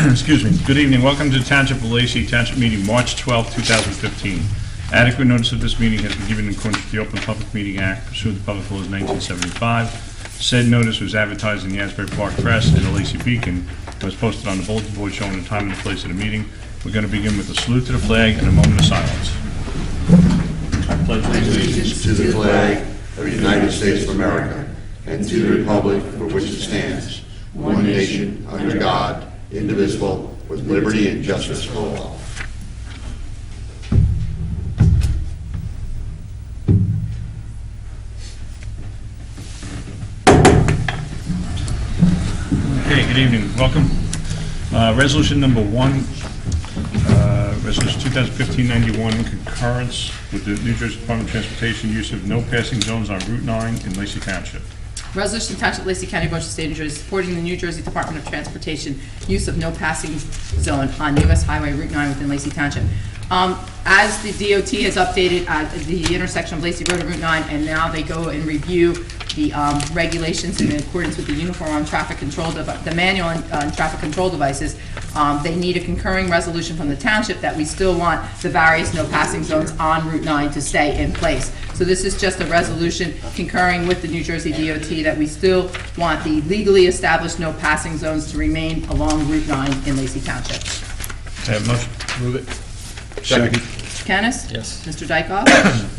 Excuse me. Good evening. Welcome to Township of Lacey Township Meeting, March 12, 2015. Adequate notice of this meeting has been given in accordance with the Open Public Meeting Act pursuant to Public Laws 1975. Said notice was advertised in the Asbury Park Press and the Lacey Beacon and was posted on the bulletin board showing the time and the place of the meeting. We're going to begin with a salute to the flag and a moment of silence. I pledge allegiance to the flag of the United States of America and to the republic for which it stands, one nation, under God, indivisible, with liberty and justice for all. Okay, good evening. Welcome. Resolution number 1, Resolution 2015-91, concurrence with the New Jersey Department of Transportation use of no passing zones on Route 9 in Lacey Township. Resolution to Township of Lacey County, Ocean State, New Jersey, supporting the New Jersey Department of Transportation use of no passing zone on U.S. Highway Route 9 within Lacey Township. As the DOT has updated the intersection of Lacey Road and Route 9, and now they go and review the regulations in accordance with the Uniform on Traffic Control, the manual on traffic control devices. They need a concurring resolution from the township that we still want the various no passing zones on Route 9 to stay in place. So this is just a resolution concurring with the New Jersey DOT that we still want the legally established no passing zones to remain along Route 9 in Lacey Township. I have a motion. Move it. Second. Mr. Kennis? Yes. Mr. Dykoff?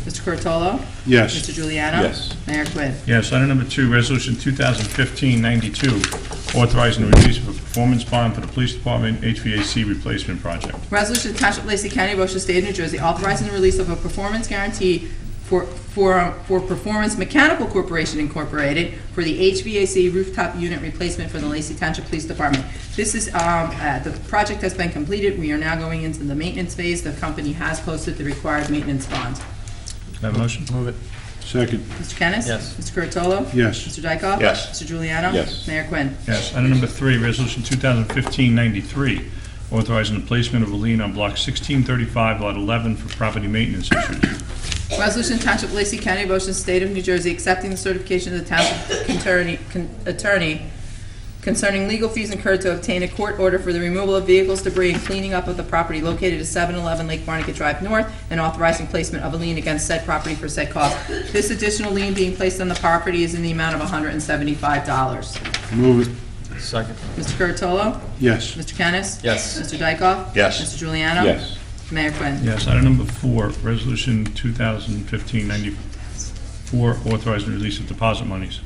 Mr. Curatolo? Yes. Mr. Juliano? Yes. Mayor Quinn. Yes, item number 2, Resolution 2015-92, authorizing the release of a performance bond for the Police Department HVAC replacement project. Resolution to Township of Lacey County, Ocean State, New Jersey, authorizing the release of a performance guarantee for Performance Mechanical Corporation Incorporated for the HVAC rooftop unit replacement for the Lacey Township Police Department. This is, the project has been completed. We are now going into the maintenance phase. The company has posted the required maintenance bond. Have a motion? Move it. Second. Mr. Kennis? Yes. Mr. Curatolo? Yes. Mr. Dykoff? Yes. Mr. Juliano? Yes. Mayor Quinn. Yes. Item number 3, Resolution 2015-93, authorizing the placement of a lien on Block 1635, Lot 11 for property maintenance issues. Resolution to Township of Lacey County, Ocean State of New Jersey, accepting the certification of the Township Attorney concerning legal fees incurred to obtain a court order for the removal of vehicles, debris, and cleaning up of the property located at 711 Lake Barnegat Drive North, and authorizing placement of a lien against said property for said cost. This additional lien being placed on the property is in the amount of $175. Move it. Second. Mr. Curatolo? Yes. Mr. Kennis? Yes. Mr. Dykoff? Yes. Mr. Juliano? Yes. Mayor Quinn. Yes. Item number 4, Resolution 2015-94, authorizing the release of deposit monies.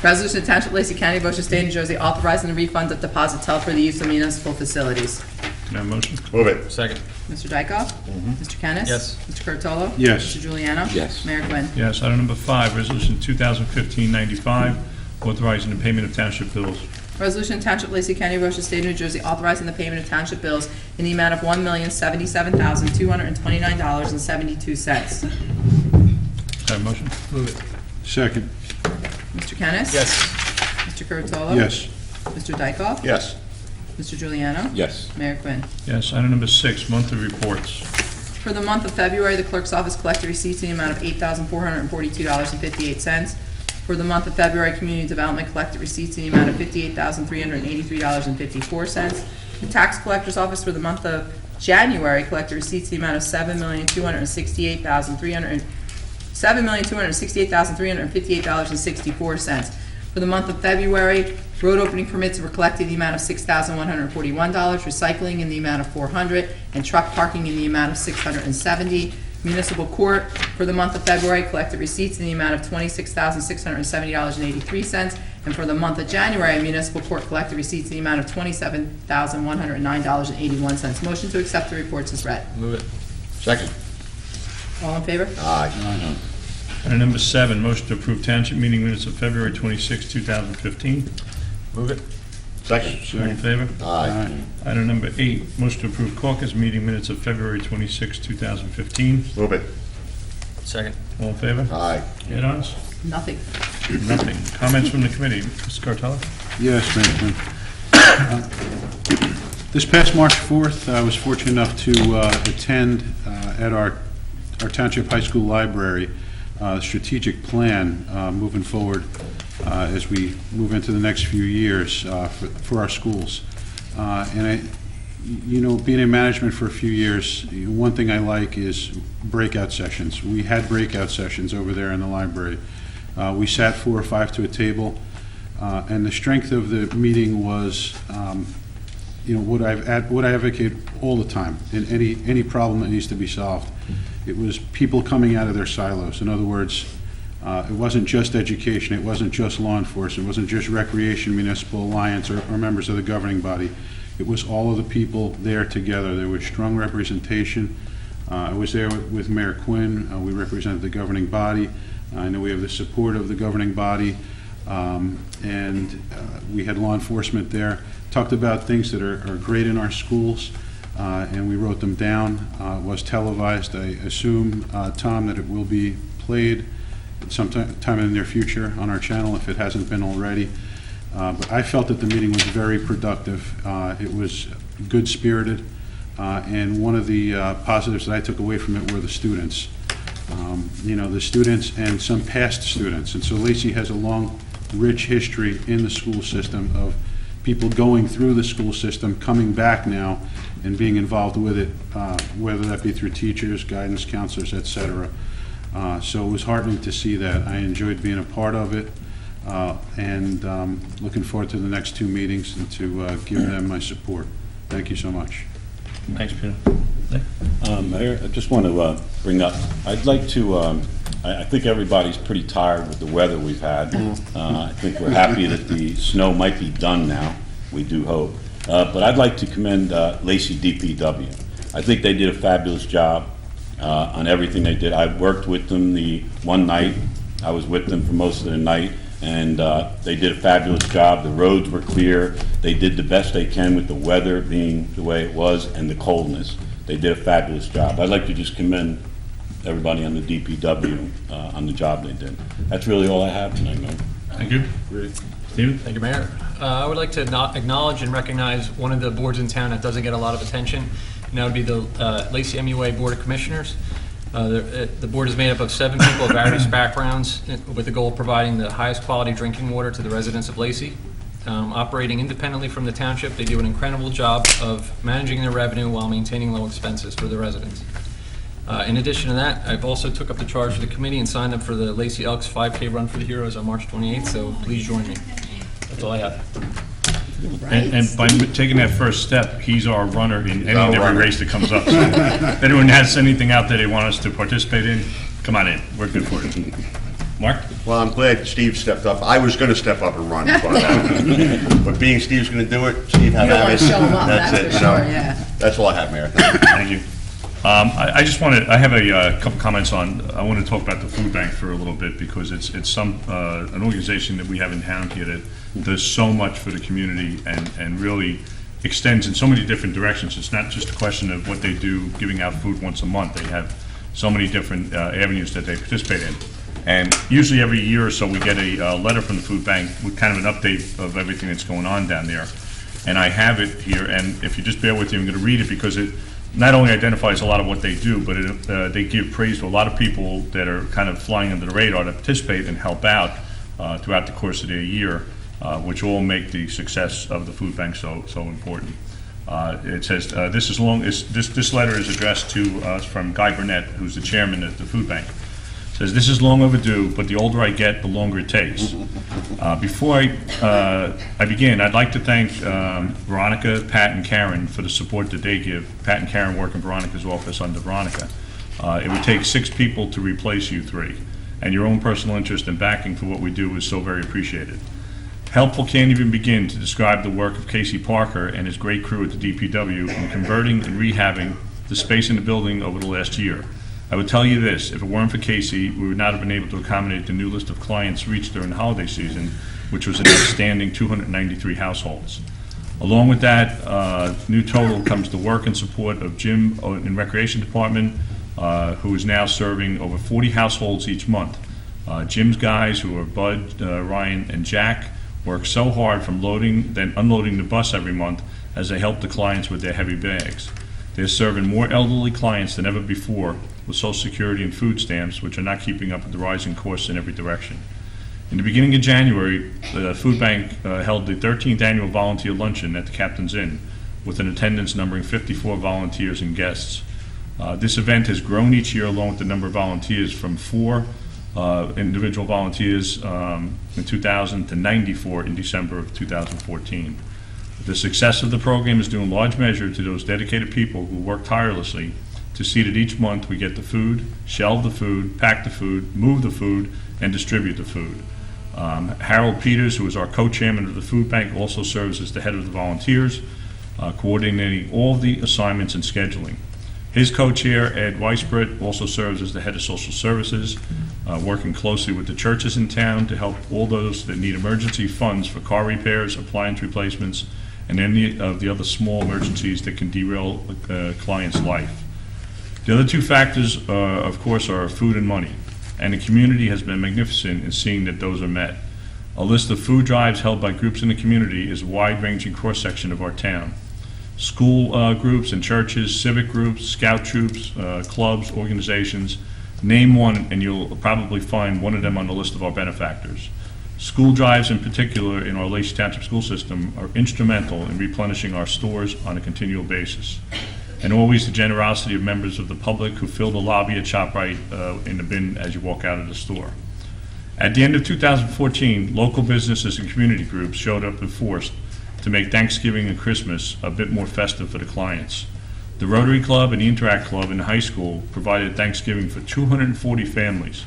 Resolution to Township of Lacey County, Ocean State, New Jersey, authorizing the refund of deposits held for the use of municipal facilities. Can I have a motion? Move it. Second. Mr. Dykoff? Mr. Kennis? Yes. Mr. Curatolo? Yes. Mr. Juliano? Yes. Mayor Quinn. Yes. Item number 5, Resolution 2015-95, authorizing the payment of township bills. Resolution to Township of Lacey County, Ocean State, New Jersey, authorizing the payment of township bills in the amount of $1,077,229.72. Can I have a motion? Move it. Second. Mr. Kennis? Yes. Mr. Curatolo? Yes. Mr. Dykoff? Yes. Mr. Juliano? Yes. Mayor Quinn. Yes. Item number 6, monthly reports. For the month of February, the clerk's office collected receipts in the amount of $8,442.58. For the month of February, Community Development collected receipts in the amount of $58,383.54. The tax collector's office for the month of January collected receipts in the amount of $7,268,358.64. For the month of February, road opening permits were collected in the amount of $6,141, recycling in the amount of $400, and truck parking in the amount of $670. Municipal court for the month of February collected receipts in the amount of $26,670.83, and for the month of January, municipal court collected receipts in the amount of $27,109.81. Motion to accept the reports is read. Move it. Second. All in favor? Aye. Item number 7, motion to approve township meeting minutes of February 26, 2015. Move it. Second. All in favor? Aye. Item number 8, motion to approve caucus meeting minutes of February 26, 2015. Move it. Second. All in favor? Aye. Add-ons? Nothing. Nothing. Comments from the committee? Mr. Cartello? Yes, Mayor Quinn. This past March 4th, I was fortunate enough to attend at our Township High School Library strategic plan moving forward as we move into the next few years for our schools. Being in management for a few years, one thing I like is breakout sessions. We had breakout sessions over there in the library. We sat 4 or 5 to a table, and the strength of the meeting was, what I advocate all the time in any problem that needs to be solved. It was people coming out of their silos. In other words, it wasn't just education, it wasn't just law enforcement, it wasn't just recreation, municipal alliance, or members of the governing body. It was all of the people there together. There was strong representation. I was there with Mayor Quinn. We represented the governing body. I know we have the support of the governing body. And we had law enforcement there. Talked about things that are great in our schools, and we wrote them down. It was televised. I assume, Tom, that it will be played sometime in the near future on our channel if it hasn't been already. But I felt that the meeting was very productive. It was good-spirited, and one of the positives that I took away from it were the students. The students and some past students. And so Lacey has a long, rich history in the school system of people going through the school system, coming back now, and being involved with it, whether that be through teachers, guidance counselors, et cetera. So it was heartening to see that. I enjoyed being a part of it. And looking forward to the next 2 meetings and to give them my support. Thank you so much. Thanks, Peter. Mayor, I just want to bring up, I'd like to, I think everybody's pretty tired with the weather we've had. I think we're happy that the snow might be done now, we do hope. But I'd like to commend Lacey DPW. I think they did a fabulous job on everything they did. I worked with them the one night. I was with them for most of the night. And they did a fabulous job. The roads were clear. They did the best they can with the weather being the way it was and the coldness. They did a fabulous job. I'd like to just commend everybody on the DPW on the job they did. That's really all I have tonight, Mayor. Thank you. Stephen? Thank you, Mayor. I would like to acknowledge and recognize one of the boards in town that doesn't get a lot of attention, and that would be the Lacey MUA Board of Commissioners. The board is made up of 7 people of various backgrounds with the goal of providing the highest quality drinking water to the residents of Lacey. Operating independently from the township, they do an incredible job of managing their revenue while maintaining low expenses for the residents. In addition to that, I've also took up the charge for the committee and signed up for the Lacey Elks 5K Run for the Heroes on March 28th, so please join me. That's all I have. And by taking that first step, he's our runner in any and every race that comes up. So if anyone has anything out there they want us to participate in, come on in. We're good for it. Mark? Well, I'm glad Steve stepped up. I was going to step up and run, but being Steve's going to do it, Steve had at it. Show him up, That's that's it. for So sure, yeah. that's all I have, Mayor. Thank you. I just wanted, I have a couple comments on, I want to talk about the food bank for a little bit because it's an organization that we have in town here that does so much for the community and really extends in so many different directions. It's not just a question of what they do giving out food once a month. They have so many different avenues that they participate in. And usually every year or so we get a letter from the food bank with kind of an update of everything that's going on down there. And I have it here, and if you just bear with me, I'm going to read it because it not only identifies a lot of what they do, but they give praise to a lot of people that are kind of flying under the radar to participate and help out throughout the course of their year, which all make the success of the food bank so important. It says, this letter is addressed to us from Guy Burnett, who's the chairman of the food bank. It says, this is long overdue, but the older I get, the longer it takes. Before I begin, I'd like to thank Veronica, Pat, and Karen for the support that they give. Pat and Karen work in Veronica's office under Veronica. It would take 6 people to replace you 3, and your own personal interest and backing for what we do is so very appreciated. Helpful can't even begin to describe the work of Casey Parker and his great crew at the DPW in converting and rehabbing the space in the building over the last year. I would tell you this, if it weren't for Casey, we would not have been able to accommodate the new list of clients reached during the holiday season, which was an outstanding 293 households. Along with that, new total comes the work and support of Jim in Recreation Department, who is now serving over 40 households each month. Jim's guys, who are Bud, Ryan, and Jack, work so hard from loading then unloading the bus every month as they help the clients with their heavy bags. They're serving more elderly clients than ever before with Social Security and food stamps, which are not keeping up with the rising costs in every direction. In the beginning of January, the food bank held the 13th annual volunteer luncheon at the Captain's Inn, with an attendance numbering 54 volunteers and guests. This event has grown each year along with the number of volunteers from 4 individual volunteers in 2000 to 94 in December of 2014. The success of the program is due in large measure to those dedicated people who work tirelessly to see that each month we get the food, shelve the food, pack the food, move the food, and distribute the food. Harold Peters, who is our co-chairman of the food bank, also serves as the head of the volunteers, coordinating all the assignments and scheduling. His co-chair, Ed Weisbrett, also serves as the head of social services, working closely with the churches in town to help all those that need emergency funds for car repairs, appliance replacements, and any of the other small emergencies that can derail a client's life. The other two factors, of course, are food and money, and the community has been magnificent in seeing that those are met. A list of food drives held by groups in the community is a wide-ranging cross-section of our town. School groups and churches, civic groups, scout troops, clubs, organizations. Name one and you'll probably find one of them on the list of our benefactors. School drives in particular in our Lacey Township school system are instrumental in replenishing our stores on a continual basis. And always the generosity of members of the public who fill the lobby at ShopRite in the bin as you walk out of the store. At the end of 2014, local businesses and community groups showed up in force to make Thanksgiving and Christmas a bit more festive for the clients. The Rotary Club and the Interact Club in the high school provided Thanksgiving for 240 families.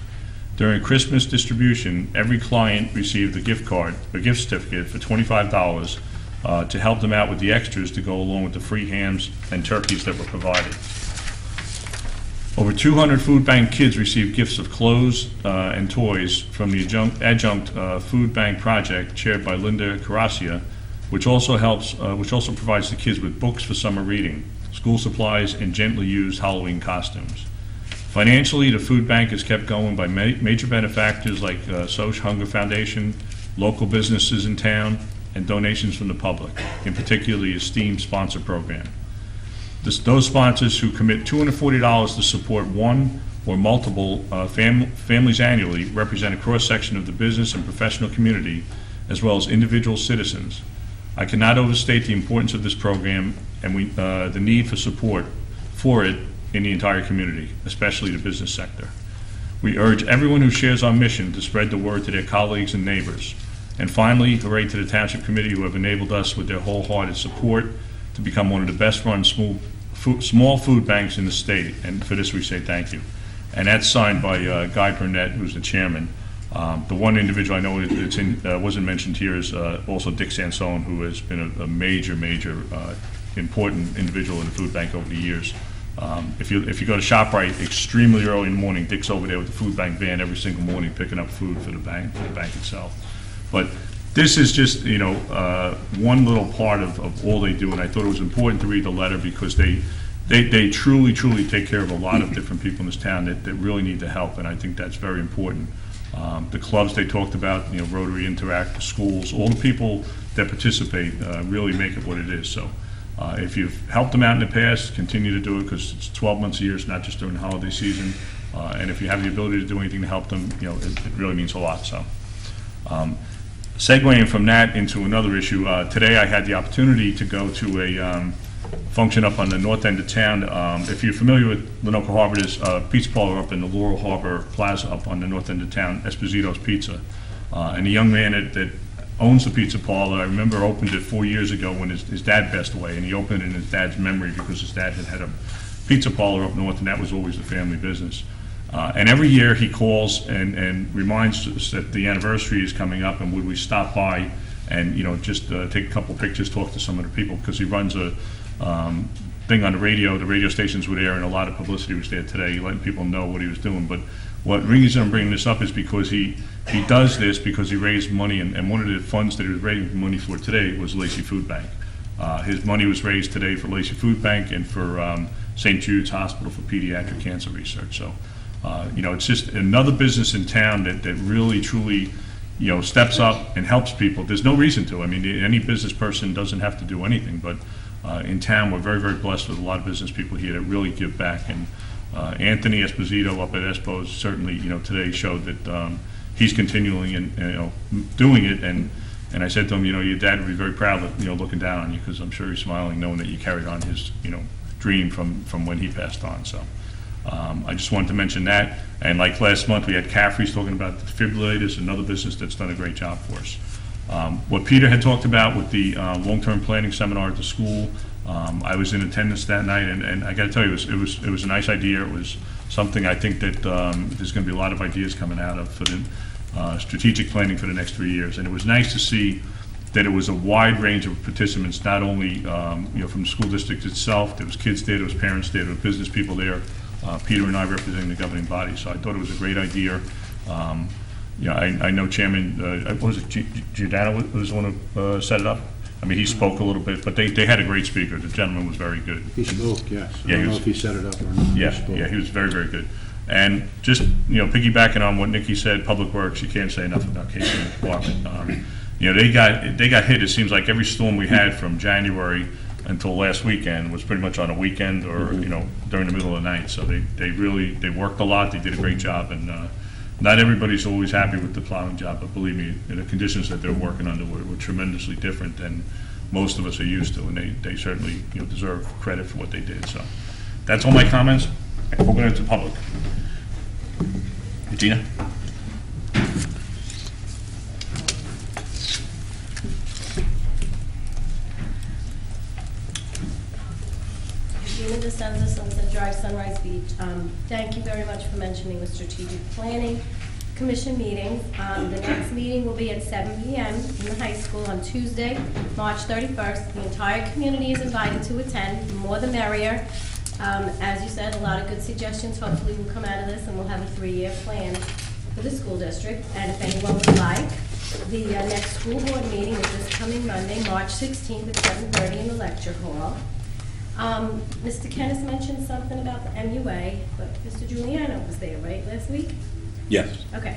During Christmas distribution, every client received a gift certificate for $25 to help them out with the extras to go along with the free hams and turkeys that were provided. Over 200 food bank kids received gifts of clothes and toys from the adjunct food bank project chaired by Linda Caracia, which also provides the kids with books for summer reading, school supplies, and gently used Halloween costumes. Financially, the food bank is kept going by major benefactors like Soch Hunger Foundation, local businesses in town, and donations from the public, in particular the esteemed sponsor program. Those sponsors who commit $240 to support one or multiple families annually represent a cross-section of the business and professional community, as well as individual citizens. I cannot overstate the importance of this program and the need for support for it in the entire community, especially the business sector. We urge everyone who shares our mission to spread the word to their colleagues and neighbors. And finally, hooray to the Township Committee who have enabled us with their wholehearted support to become one of the best-run small food banks in the state, and for this we say thank you. And that's signed by Guy Burnett, who's the chairman. The one individual I know wasn't mentioned here is also Dick Sansone, who has been a major important individual in the food bank over the years. If you go to ShopRite extremely early in the morning, Dick's over there with the food bank van every single morning picking up food for the bank itself. But this is just one little part of all they do, and I thought it was important to read the letter because they truly take care of a lot of different people in this town that really need the help, and I think that's very important. The clubs they talked about, Rotary, Interact, the schools, all the people that participate really make it what it is. So if you've helped them out in the past, continue to do it because it's 12 months a year, it's not just during the holiday season. And if you have the ability to do anything to help them, it really means a lot. So segueing from that into another issue, today I had the opportunity to go to a function up on the north end of town. If you're familiar with Lenoka Harbor, there's a pizza parlor up in the Laurel Harbor Plaza up on the north end of town, Esposito's Pizza. And the young man that owns the pizza parlor, I remember opened it 4 years ago when his dad passed away, and he opened it in his dad's memory because his dad had a pizza parlor up north, and that was always the family business. And every year he calls and reminds us that the anniversary is coming up and would we stop by and just take a couple pictures, talk to some of the people, because he runs a thing on the radio stations were there and a lot of publicity was there today, letting people know what he was doing. But what reason I'm bringing this up is because he does this because he raised money, and one of the funds that he was raising money for today was Lacey Food Bank. His money was raised today for Lacey Food Bank and for St. Jude's Hospital for Pediatric Cancer Research. So it's just another business in town that really, truly, steps up and helps people. There's no reason to. I mean, any business person doesn't have to do anything, but in town, we're very, very blessed with a lot of business people here that really give back. And Anthony Esposito up at Espo's certainly, today showed that he's continually, doing it, and I said to him, your dad would be very proud of, looking down on you, because I'm sure he's smiling, knowing that you carried on his, dream from when he passed on, so. I just wanted to mention that, and like last month, we had Caffrey's talking about defibrillators, another business that's done a great job for us. What Peter had talked about with the long-term planning seminar at the school, I was in attendance that night, and I got to tell you, it was a nice idea. It was something I think that there's going to be a lot of ideas coming out of for the strategic planning for the next 3 years. And it was nice to see that it was a wide range of participants, not only from the school district itself. There was kids there, there was parents there, there were business people there. Peter and I representing the governing body, so I thought it was a great idea. I know Chairman, what was it, Giordano was the one who set it up? I mean, he spoke a little bit, but they had a great speaker. The gentleman was very good. He spoke, yes. Yeah, I don't know if he set it up or not. Yeah, he was very, very good. And just, piggybacking on what Nikki said, Public Works, you can't say enough about Casey and the department. They got hit, it seems like every storm we had from January until last weekend was pretty much on a weekend or, during the middle of the night. So they worked a lot, they did a great job, and not everybody's always happy with the plowing job, but believe me, the conditions that they're working under were tremendously different than most of us are used to, and they certainly, deserve credit for what they did. So that's all my comments. Open it to public. Gina? Gina DeSenza, Sunset Drive, Sunrise Beach. Thank you very much for mentioning the Strategic Planning Commission meeting. The next meeting will be at 7 p.m. in the high school on Tuesday, March 31st. The entire community is invited to attend, the more the merrier. As you said, a lot of good suggestions hopefully will come out of this, and we'll have a 3-year plan for the school district. And if anyone would like, the next school board meeting is this coming Monday, March 16th at 7:30 in the lecture hall. Mr. Kennis mentioned something about the MUA, but Mr. Giuliano was there, right, last week? Yes. Okay.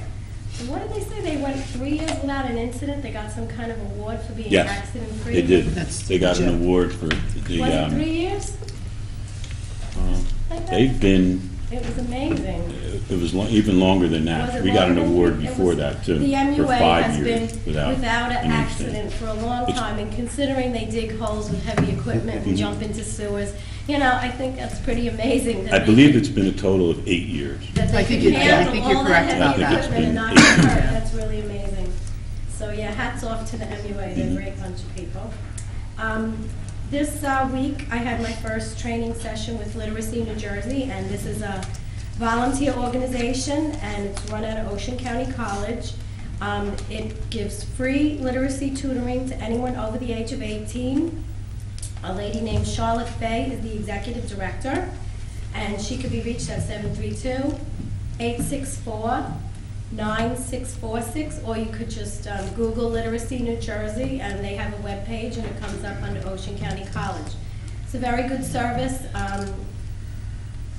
So what did they say? They went 3 years without an incident? They got some kind of award for being Yes, accident-free? they did. That's They got an legit. award for Was the, it 3 years? Like that? they've been, It was amazing. it was even longer than Was that. it We got an longer? award It before was- that too, The for MUA 5 has years been without an an accident for a long It's- time, and considering they dig holes with heavy equipment and jump into sewers, I think that's pretty amazing. I believe it's been a total of 8 years. That they I think can you're handle all that correct heavy about that. equipment and not I think get it's hurt. been- That's really amazing. So, yeah, hats off to the MUA. They're a great bunch of people. This week, I had my first training session with Literacy New Jersey, and this is a volunteer organization, and it's run out of Ocean County College. It gives free literacy tutoring to anyone over the age of 18. A lady named Charlotte Fay is the executive director, and she could be reached at 732-864-9646, or you could just Google Literacy New Jersey, and they have a webpage, and it comes up under Ocean County College. It's a very good service.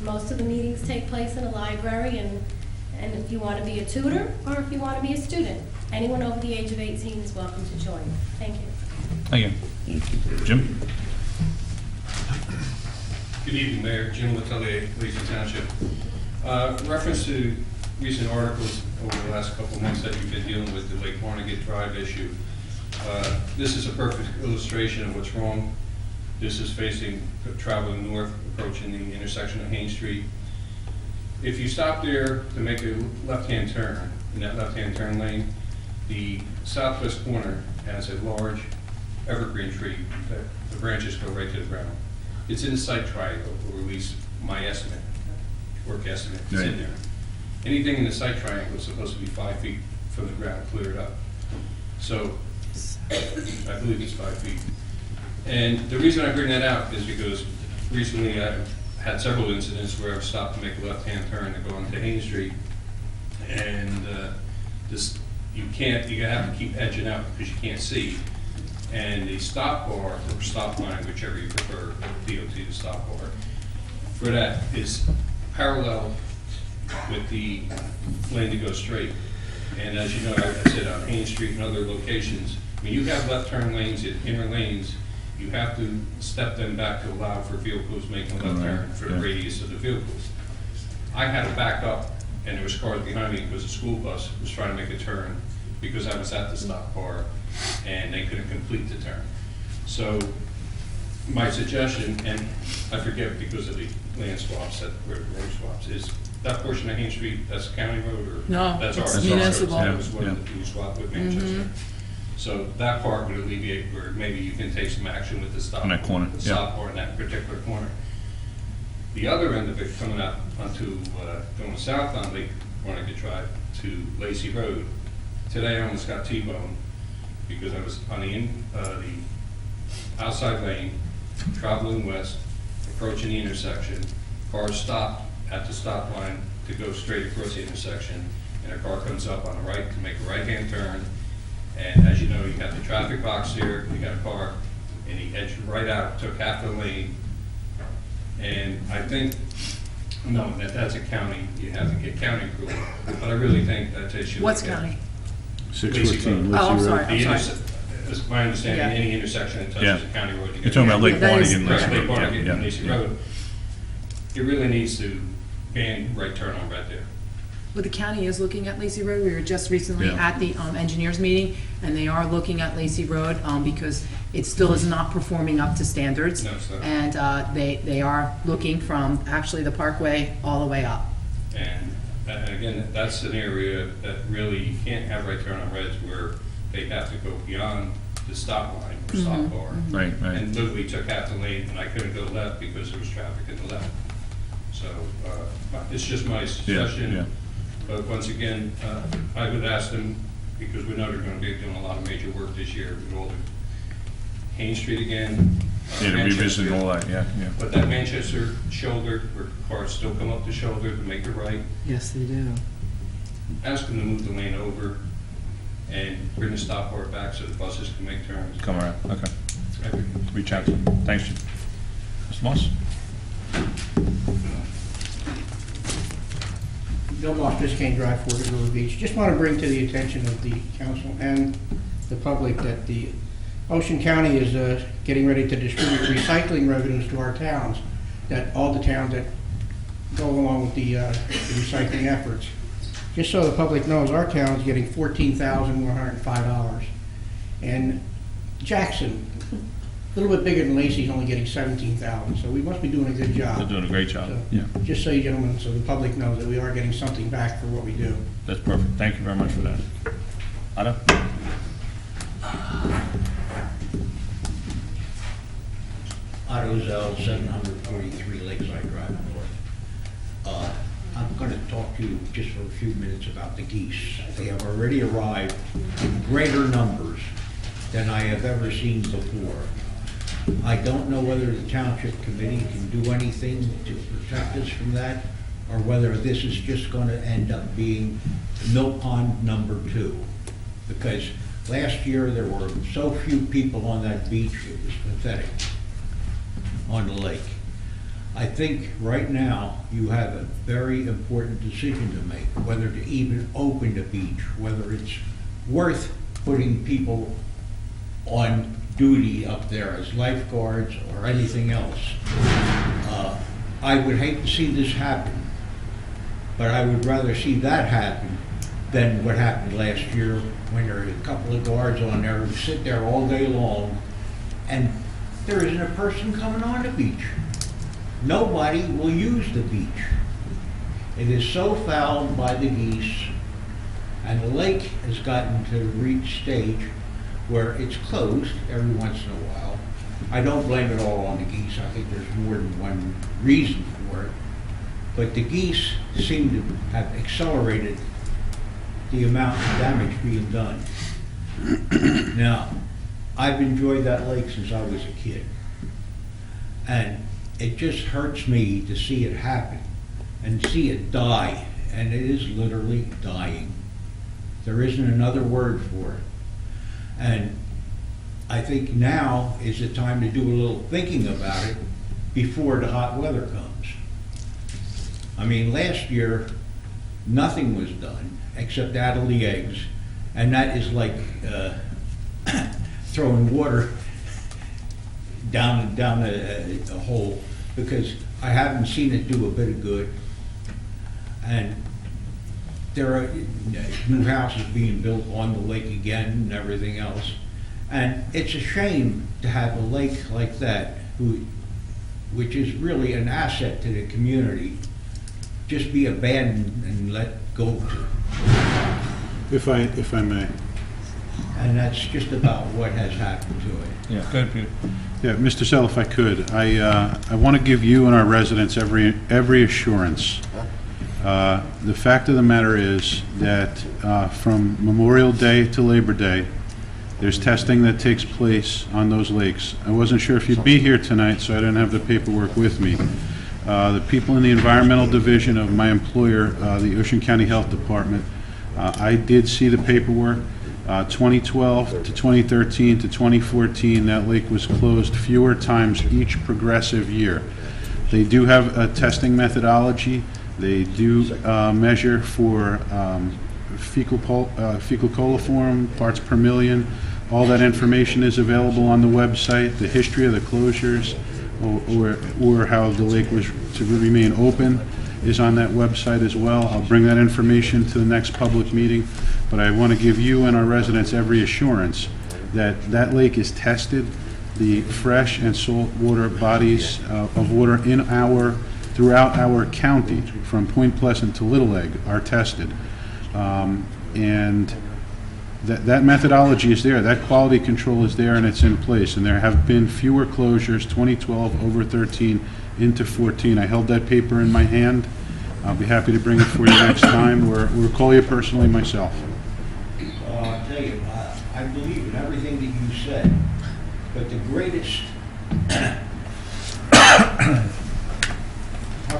Most of the meetings take place in a library, and if you want to be a tutor or if you want to be a student, anyone over the age of 18 is welcome to join. Thank you. Thank you. Jim? Good evening, Mayor. Jim Letelier, Lacey Township. Reference to recent articles over the last couple of months that you've been dealing with the Lake Barnegat Drive issue. This is a perfect illustration of what's wrong. This is facing traveling north, approaching the intersection of Haines Street. If you stop there to make a left-hand turn, in that left-hand turn lane, the southwest corner has a large evergreen tree that the branches go right to the ground. It's in the site triangle, or at least my estimate, work estimate, it's in there. Anything in the site triangle is supposed to be 5 feet from the ground, cleared up. So, I believe it's 5 feet. And the reason I bring that out is because recently I've had several incidents where I've stopped to make a left-hand turn to go onto Haines Street, and you have to keep edging out because you can't see. And the stop bar, or stop line, whichever you prefer, DOT to stop bar, for that is parallel with the lane to go straight. And as you know, I said on Haines Street and other locations, when you have left turn lanes in inner lanes, you have to step them back to allow for vehicles making a left turn for the radius of the vehicles. I had to back up and there was cars behind me because a school bus was trying to make a turn because I was at the stop bar, and they couldn't complete the turn. So my suggestion, and I forget because of the land swaps, that where the road swaps, is that portion of Haines Street, that's county road, or? No, That's it's ours. municipal. That was one Yeah. of the two swap with Manchester. So that part would alleviate, where maybe you can take some action with the stop. On that corner, The yeah. stop bar in that particular corner. The other end of it, coming out onto, going south on Lake Barnegat Drive to Lacey Road, today I almost got T-boned because I was on the outside lane, traveling west, approaching the intersection. Car stopped at the stop line to go straight across the intersection, and a car comes up on the right to make a right-hand turn. And as you know, you got the traffic box here, you got a car, and he edged right out, took half the lane. And I think, knowing that that's a county, you have to get county approval, but I really think that they should. What's look at county? 614 Oh, I'm Lacey sorry, Road. The I'm sorry. It's my understanding, Yeah. any intersection that Yeah. touches a county road. You're talking about Lake That is- Barnegat and Right, Lacey Lake Road. Barnegat Yeah, and Lacey yeah. Road. It really needs to ban right turn on right there. Well, the county is looking at Lacey Road. We were just recently Yeah. at the engineers meeting, and they are looking at Lacey Road because it still is not performing up to standards. No, it's not. And they are looking from actually the Parkway all the way up. And again, that's an area that really, you can't have right turn on reds where they have to go beyond the stop line or stop bar. Right, right. And literally took half the lane, and I couldn't go left because there was traffic in the left. So, it's just my suggestion. yeah. But once again, I would ask them, because we know they're gonna be doing a lot of major work this year with all the Haines Street again. Yeah, to revisit Manchester. all that, yeah, yeah. But that Manchester shoulder, where cars still come up the shoulder to make a right, Yes, they do. ask them to move the lane over and bring the stop bar back so the buses can make turns. Come around, okay. Every- Reach out to them. Thanks, Jim. Mr. Moss? Bill Moss, Biscayne Drive, Fort River Beach. Just want to bring to the attention of the council and the public that the Ocean County is getting ready to distribute recycling revenues to our towns, that all the towns that go along with the recycling efforts. Just so the public knows, our town's getting $14,105. And Jackson, a little bit bigger than Lacey's, only getting $17,000. So we must be doing a good job. They're doing a great job, So, yeah. just so you gentlemen, so the public knows that we are getting something back for what we do. That's perfect. Thank you very much for that. Otto? Otto Zell, 743 Lakeside Drive North. I'm going to talk to you just for a few minutes about the geese. They have already arrived in greater numbers than I have ever seen before. I don't know whether the Township Committee can do anything to protect us from that, or whether this is just going to end up being Mill Pond number 2. Because last year, there were so few people on that beach, it was pathetic, on the lake. I think right now, you have a very important decision to make, whether to even open the beach, whether it's worth putting people on duty up there as lifeguards or anything else. I would hate to see this happen, but I would rather see that happen than what happened last year when there were a couple of guards on there who sit there all day long and there isn't a person coming on the beach. Nobody will use the beach. It is so fouled by the geese, and the lake has gotten to reach stage where it's closed every once in a while. I don't blame it all on the geese. I think there's more than one reason for it. But the geese seem to have accelerated the amount of damage being done. Now, I've enjoyed that lake since I was a kid. And it just hurts me to see it happen and see it die. And it is literally dying. There isn't another word for it. And I think now is the time to do a little thinking about it before the hot weather comes. I mean, last year, nothing was done except addle the eggs, and that is like throwing water down a hole, because I haven't seen it do a bit of good. And there are new houses being built on the lake again and everything else. And it's a shame to have a lake like that, which is really an asset to the community, just be abandoned and let go to. If I may. And that's just about what has happened to it. Yeah, go ahead, Peter. Yeah, Mr. Sell, if I could, I want to give you and our residents every assurance. The fact of the matter is that from Memorial Day to Labor Day, there's testing that takes place on those lakes. I wasn't sure if you'd be here tonight, so I didn't have the paperwork with me. The people in the environmental division of my employer, the Ocean County Health Department, I did see the paperwork. 2012 to 2013 to 2014, that lake was closed fewer times each progressive year. They do have a testing methodology. They do measure for fecal coliform, parts per million. All that information is available on the website. The history of the closures or how the lake was to remain open is on that website as well. I'll bring that information to the next public meeting, but I want to give you and our residents every assurance that that lake is tested. The fresh and salt water bodies of water throughout our county, from Point Pleasant to Little Egg, are tested. And that methodology is there, that quality control is there, and it's in place. And there have been fewer closures, 2012 over 13 into 14. I held that paper in my hand. I'll be happy to bring it for you next time, or call you personally myself. I'll tell you, I believe in everything that you said, but the greatest, how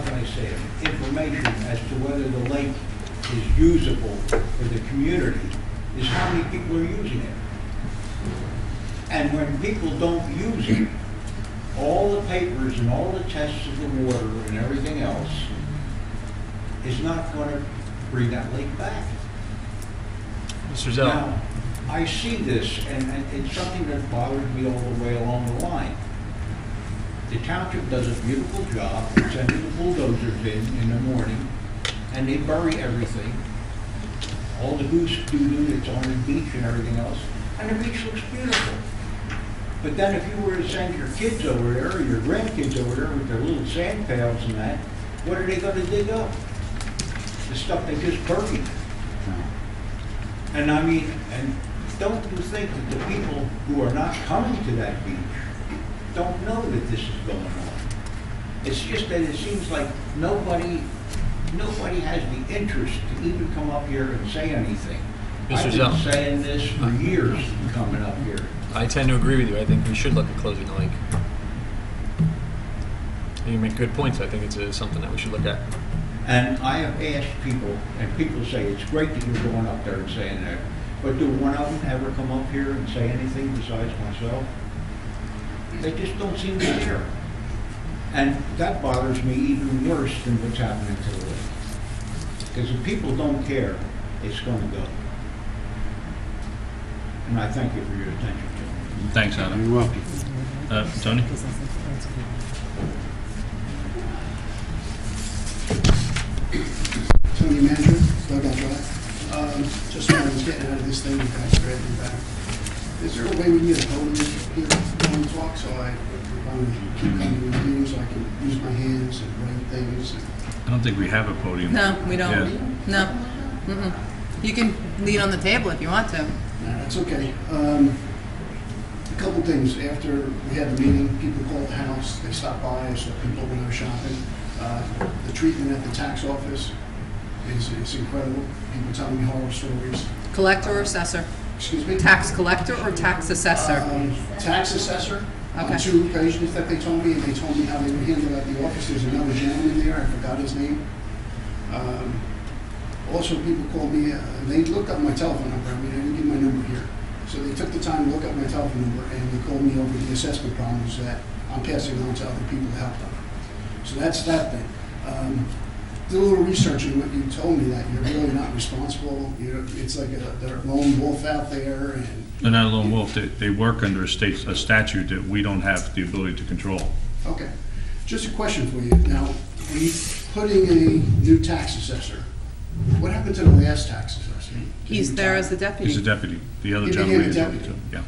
can I say it, information as to whether the lake is usable for the community is how many people are using it. And when people don't use it, all the papers and all the tests of the water and everything else is not going to bring that lake back. Mr. Zell. Now, I see this, and it's something that bothers me all the way along the line. The township does a beautiful job of sending the bulldozers in the morning, and they bury everything, all the goose doo-doo that's on the beach and everything else, and the beach looks beautiful. But then if you were to send your kids over there, or your grandkids over there with their little sand pails and that, what are they going to dig up? The stuff they just buried. And I mean, and don't you think that the people who are not coming to that beach don't know that this is going on? It's just that it seems like nobody has the interest to even come up here and say anything. Mr. I've Zell. been saying this for years, coming up here. I tend to agree with you. I think we should look at closing the lake. You make good points. I think it's something that we should look at. And I have asked people, and people say, it's great that you're going up there and saying that, but do one of them ever come up here and say anything besides myself? They just don't seem to care. And that bothers me even worse than what's happening to the lake. Because if people don't care, it's going to go. And I thank you for your attention, Jim. Thanks, Adam. You're welcome. Tony? Tony Manager, Dugout Drive. Just when I was getting out of this thing, you guys dragged me back. Is there a way we can get a podium here when we talk, so I keep coming to the meeting so I can use my hands and write things? I don't think we have a podium. No, we don't. Yeah. No. Mm-mm. You can lean on the table if you want to. That's okay. A couple things. After we had the meeting, people called the house, they stopped by, I saw people when they were shopping. The treatment at the tax office is incredible. People telling me horror stories. Collector or assessor? Excuse me? Tax collector or tax assessor? Tax assessor. Okay. On 2 occasions that they told me, and they told me how they would handle it at the office. There's another gentleman there, I forgot his name. Also, people called me, they looked up my telephone number. I mean, I didn't give my number here. So they took the time to look up my telephone number, and they called me over the assessment problems that I'm passing on to other people to help them. So that's that thing. Did a little research on what you told me, that you're really not responsible. It's like they're a lone wolf out there, and They're not a lone wolf. They work under a statute that we don't have the ability to control. okay. Just a question for you. Now, we putting a new tax assessor What happened to the last tax assessor? He's there as the deputy. He's a deputy. The other He gentleman became is a over deputy. too. Yeah.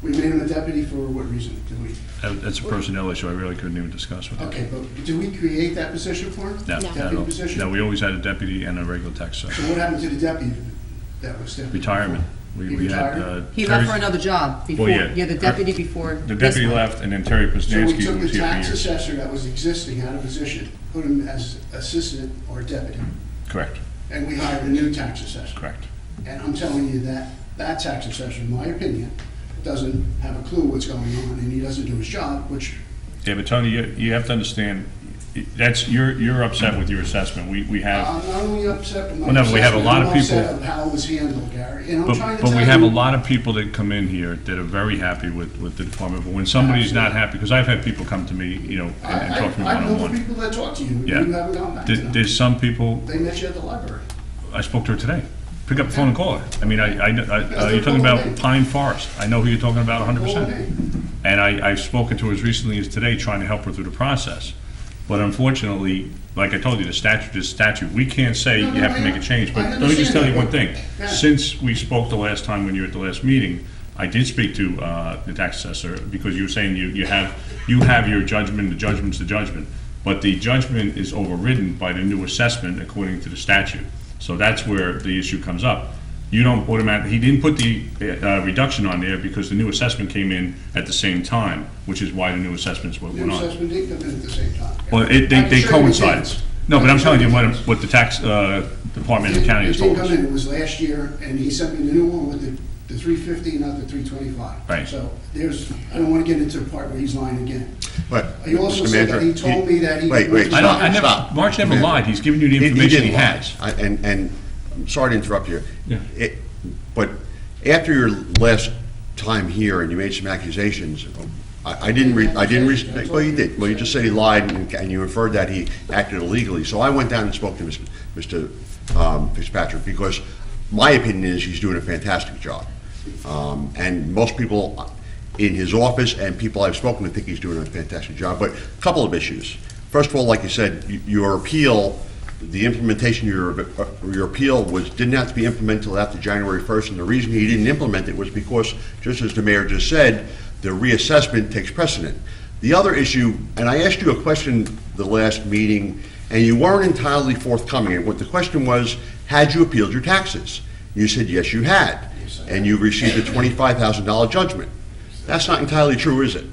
We made him a deputy for what reason? Did we? That's a personnel issue I really couldn't even discuss with him. Okay, but did we create that position for him? No, not at Deputy all. position? No, we always had a deputy and a regular tax So assessor. what happened to the deputy that was deputy? Retirement. He We had, retired? He left for Terry- another job before, yeah. yeah, the deputy before The this deputy one. left, and then Terry So we Poznansky, took who was the here for tax years. assessor that was existing out of position, put him as assistant or deputy, Correct, and we hired a new tax assessor. correct. And I'm telling you that that tax assessor, in my opinion, doesn't have a clue what's going on, and he doesn't do his job, which, Yeah, but Tony, you have to understand, you're upset with your assessment. We have, I'm not only upset with my Well, no, but we have a assessment, lot of I'm upset people- of how it was handled, Gary, and I'm trying to but tell we have a you- lot of people that come in here that are very happy with the department. But when somebody's not happy, because I've had people come to me, and talk to me I know the one-on-one. people that talk to you, Yeah. you haven't gone back to them. There's some people, They met you at the library. I spoke to her today. Pick up the phone and call her. I mean, you're talking about Pine Forest. I know who you're talking about 100%. And I've spoken to her as recently as today, trying to help her through the process. But unfortunately, like I told you, the statute is statute. We can't say you have to make a change. But let me just tell you one thing. Since we spoke the last time when you were at the last meeting, I did speak to the tax assessor, because you were saying you have your judgment, the judgment's the judgment. But the judgment is overridden by the new assessment according to the statute. So that's where the issue comes up. You don't automatically, he didn't put the reduction on there because the new assessment came in at the same time, which is why the new assessments went The on. assessment did come in at the same time. Well, I can they show you coincide. the No, but I'm telling you what the tax department and the county has It told did us. come in, it was last year, and he sent me the new one with the 350, not the 325. Right. So I don't want to get into the part where he's lying again. But, He also Mr. said that he Manager, told me that he. Wait, I stop, never, stop. March never Man. lied. He's giving you the He information he didn't lie. has. And I'm sorry to interrupt you. Yeah. But after your last time here and you made some accusations, I didn't well, you did. Well, you just said he lied and you inferred that he acted illegally. So I went down and spoke to Mr. Fitzpatrick, because my opinion is he's doing a fantastic job. And most people in his office and people I've spoken to think he's doing a fantastic job. But a couple of issues. First of all, like you said, your appeal, the implementation of your appeal didn't have to be implemented until after January 1st, and the reason he didn't implement it was because, just as the mayor just said, the reassessment takes precedent. The other issue, and I asked you a question the last meeting, and you weren't entirely forthcoming. And what the question was, had you appealed your taxes? You said yes, you had, and you received a $25,000 judgment. That's not entirely true, is it?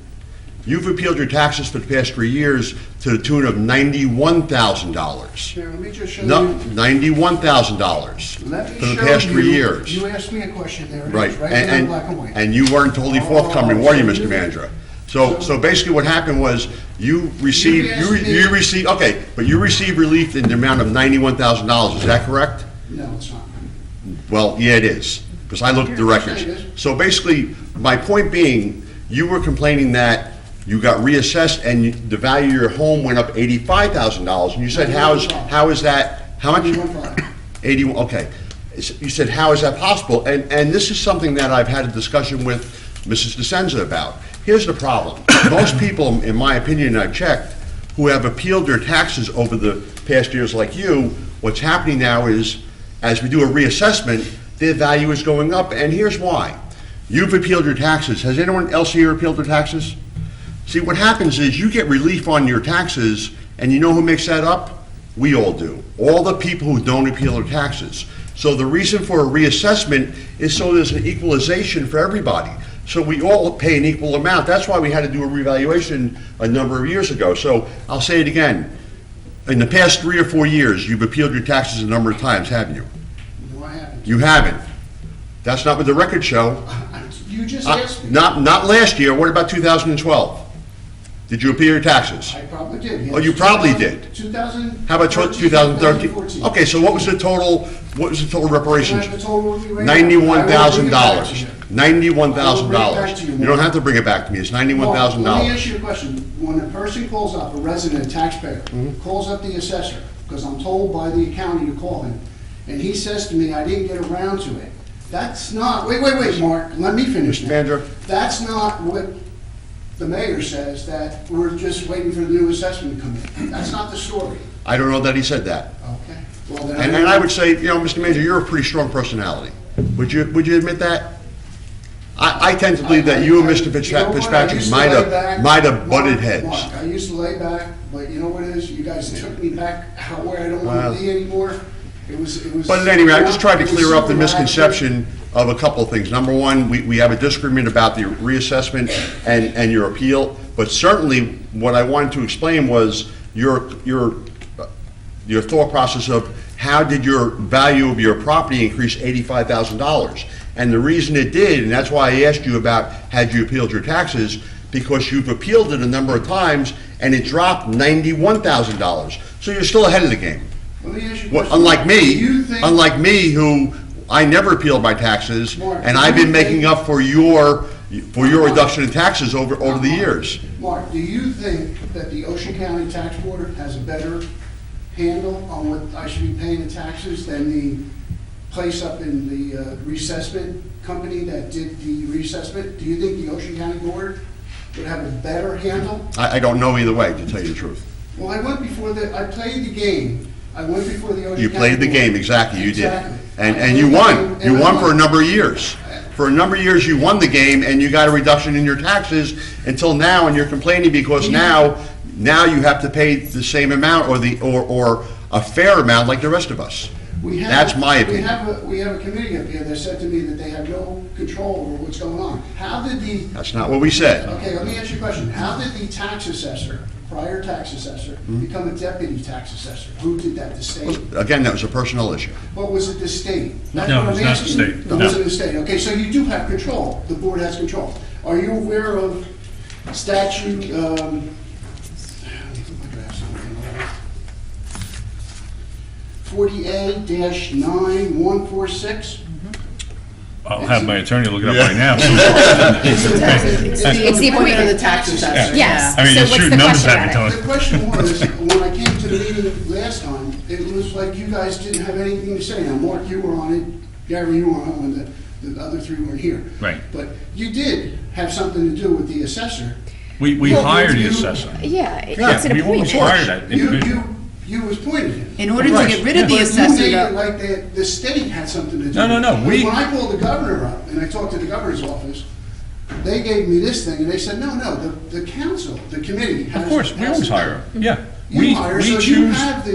You've appealed your taxes for the past 3 years to the tune of $91,000. Here, let me just show No, you. $91,000 Let me for the show past 3 you- years. You asked me a question there, it Right, is, right in black and white. and you weren't totally forthcoming, were you, so Mr. you- Manager? So basically what happened was, you received, asked me- you received, okay, but you received relief in the amount of $91,000, is that correct? No, it's not. Well, yeah, it is, because I looked at the You're records. saying it is. So basically, my point being, you were complaining that you got reassessed and the value of your home went up $85,000, and you said, how is that, how much? 91.5. 81, okay. You said, how is that possible? And this is something that I've had a discussion with Mrs. DeSenza about. Here's the problem. Most people, in my opinion, I've checked, who have appealed their taxes over the past years like you, what's happening now is, as we do a reassessment, their value is going up, and here's why. You've appealed your taxes. Has anyone else here appealed their taxes? See, what happens is you get relief on your taxes, and you know who makes that up? We all do. All the people who don't appeal their taxes. So the reason for a reassessment is so there's an equalization for everybody. So we all pay an equal amount. That's why we had to do a revaluation a number of years ago. So I'll say it again. In the past 3 or 4 years, you've appealed your taxes a number of times, haven't you? No, I haven't. You haven't. That's not what the records show. You just asked me. Not last year. What about 2012? Did you appeal your taxes? I probably did. yes. Oh, you probably did. 2000. How about 2013? 2014. Okay, so what was the total reparations? Can I have the total right now? $91,000. $91,000. You don't have to bring it back to me. It's Well, let me ask $91,000. you a question. When a person calls up, a resident, a taxpayer, Mm-hmm. calls up the assessor, because I'm told by the county to call him, and he says to me, I didn't get around to it, that's not, wait, Mark, let me finish. Mr. now. Manager? That's not what the mayor says, that we're just waiting for the new assessment to come in. That's not the story. I don't know that he said that. Okay. Well, then And I would say, Mr. Manager, you're a pretty strong personality. Would you admit that? I tend to believe that you and Mr. Fitzpatrick might have butted heads. Mark, I used to lay back, but you know what it is? You guys took me back out where I don't want to be anymore. It was. But anyway, I just tried to it was clear up the super misconception of a couple of things. Number one, we have a disagreement about the reassessment and your appeal, but certainly what I wanted to explain was your thought process of how did your value of your property increase $85,000? And the reason it did, and that's why I asked you about had you appealed your taxes, because you've appealed it a number of times and it dropped $91,000. So you're still ahead of the game. Let me ask you a Well, question. Do you think- unlike me, who I never appealed my taxes, Mark, and do I've you been making think- up for your reduction in taxes over the years. Mark, do you think that the Ocean County Tax Board has a better handle on what I should be paying in taxes than the place up in the reassessment company that did the reassessment? Do you think the Ocean County Board would have a better handle? I don't know either way, to tell you the truth. Well, I played the game. I went before the Ocean County You played the Board. game, exactly, you did. Exactly. And you won. You won for a number of years. For a number of years, you won the game, and you got a reduction in your taxes until now, and you're complaining because now you have to pay the same amount or a fair amount like the rest of us. That's my opinion. We have a committee up here that said to me that they have no control over what's going on. How did That's not what we said. Okay, let me ask you a question. How did the tax assessor, prior tax assessor, become a deputy tax assessor? Who did that, the state? Again, that was a personnel issue. What was it, the state? That's No, what I'm it's not the asking. state. It No. wasn't the state. Okay, so you do have control. The board has control. Are you aware of statute, let me put my glasses on. 40A-9146? I'll have my attorney look it up right now. It's the appointment of the tax assessor. Yes. I mean, So you're what's shooting the numbers question at me, about it? Tony. The question was, when I came to the meeting last time, it was like you guys didn't have anything to say. Now, Mark, you were on it, Gary, you were on it, when the other three weren't here. Right. But you did have something to do with the assessor. We hired the assessor. Yeah, Yeah, it's an we always appointment. hired that individual. You appointed him. In order to Right. get rid of the But you assessor, made it though, like the state had something to do. No, no, no, with it. we- When I called the governor up and I talked to the governor's office, they gave me this thing and they said, no, the council, the committee has. Of course, we has always to- hire them, yeah. You hire, so you choose. have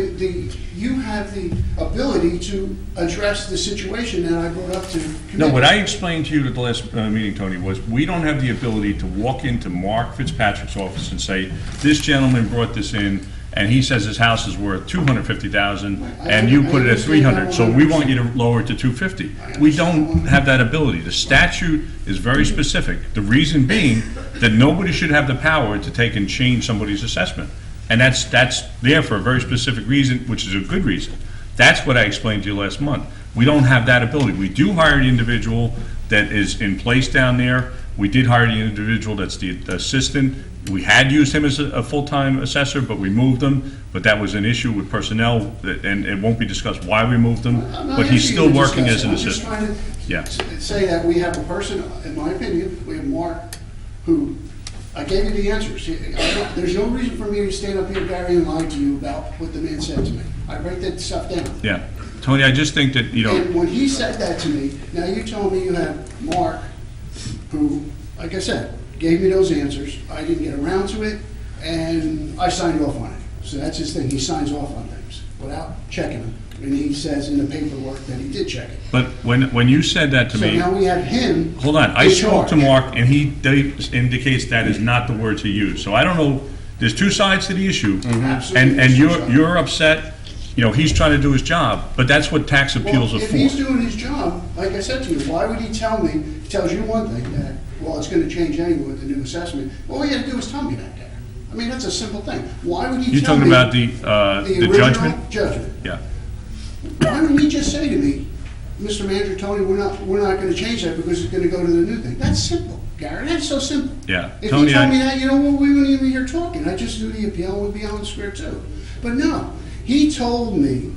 you have the ability to address the situation that I brought up to committee. No, what I explained to you at the last meeting, Tony, was we don't have the ability to walk into Mark Fitzpatrick's office and say, this gentleman brought this in, and he says his house is worth $250,000, and you put it at $300, so we want you to lower it to $250. We don't have that ability. The statute is very specific. The reason being that nobody should have the power to take and change somebody's assessment. And that's there for a very specific reason, which is a good reason. That's what I explained to you last month. We don't have that ability. We do hire the individual that is in place down there. We did hire the individual that's the assistant. We had used him as a full-time assessor, but we moved him. But that was an issue with personnel, and it won't be discussed why we moved him. I'm not But he's asking still you to working discuss as it. an I'm just assistant. trying to Yeah. say that we have a person, in my opinion, we have Mark, who, I gave you the answers. There's no reason for me to stand up here, Gary, and lie to you about what the man said to me. I write that stuff down. Yeah. Tony, I just think that, And when he said that to me, now you told me you have Mark, who, like I said, gave me those answers. I didn't get around to it, and I signed off on it. So that's his thing. He signs off on things without checking them. And he says in the paperwork that he did check it. but when you said that to So me. now we have him. Hold on, I in spoke to charge. Mark, and he indicates that is not the word to use. So I don't know, there's two sides to the issue. Absolutely, And there's two sides. you're upset, he's trying to do his job, but that's what tax appeals are Well, if he's for. doing his job, like I said to you, why would he tell me, he tells you one thing, that, well, it's gonna change anyway with the new assessment. All he had to do was tell me that, Gary. I mean, that's a simple thing. Why would he You're tell me? talking about the original judgment? Judgment. Yeah. Why don't he just say to me, Mr. Manager, Tony, we're not gonna change that because it's gonna go to the new thing? That's simple, Gary, that's so simple. Yeah. If Tony, he told I- me that, we wouldn't even be here talking. I'd just do the appeal and we'd be on the square too. But no, he told me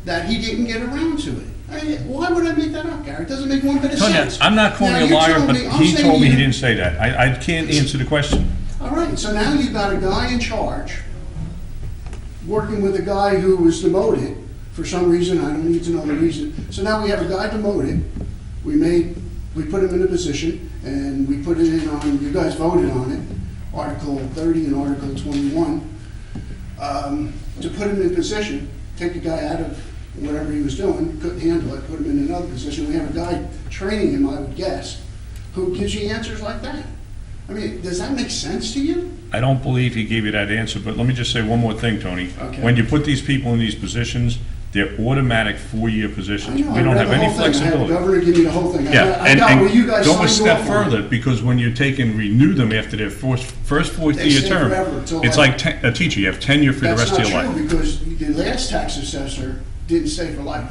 that he didn't get around to it. Why would I make that up, Gary? It doesn't make one bit of Tony, sense. I'm not calling Now, you a you're liar, telling but me- I'm he saying told me you- he didn't say that. I can't answer the question. All right, so now you've got a guy in charge, working with a guy who was demoted, for some reason, I don't need to know the reason. So now we have a guy demoted, we put him in a position, and we put it in on, you guys voted on it, Article 30 and Article 21, to put him in position, take the guy out of whatever he was doing, couldn't handle it, put him in another position. We have a guy training him, I would guess, who gives you answers like that. I mean, does that make sense to you? I don't believe he gave you that answer, but let me just say one more thing, Tony. Okay. When you put these people in these positions, they're automatic 4-year I positions. know, We I don't read have the any whole thing. I had the flexibility. governor give me the whole thing. Yeah, I got where you guys go a signed step off on it. further, because when you take and renew them after their first They 4th-year stay term, forever till it's like a teacher, you have tenure for the rest of your That's life. not true, because the last tax assessor didn't stay for life.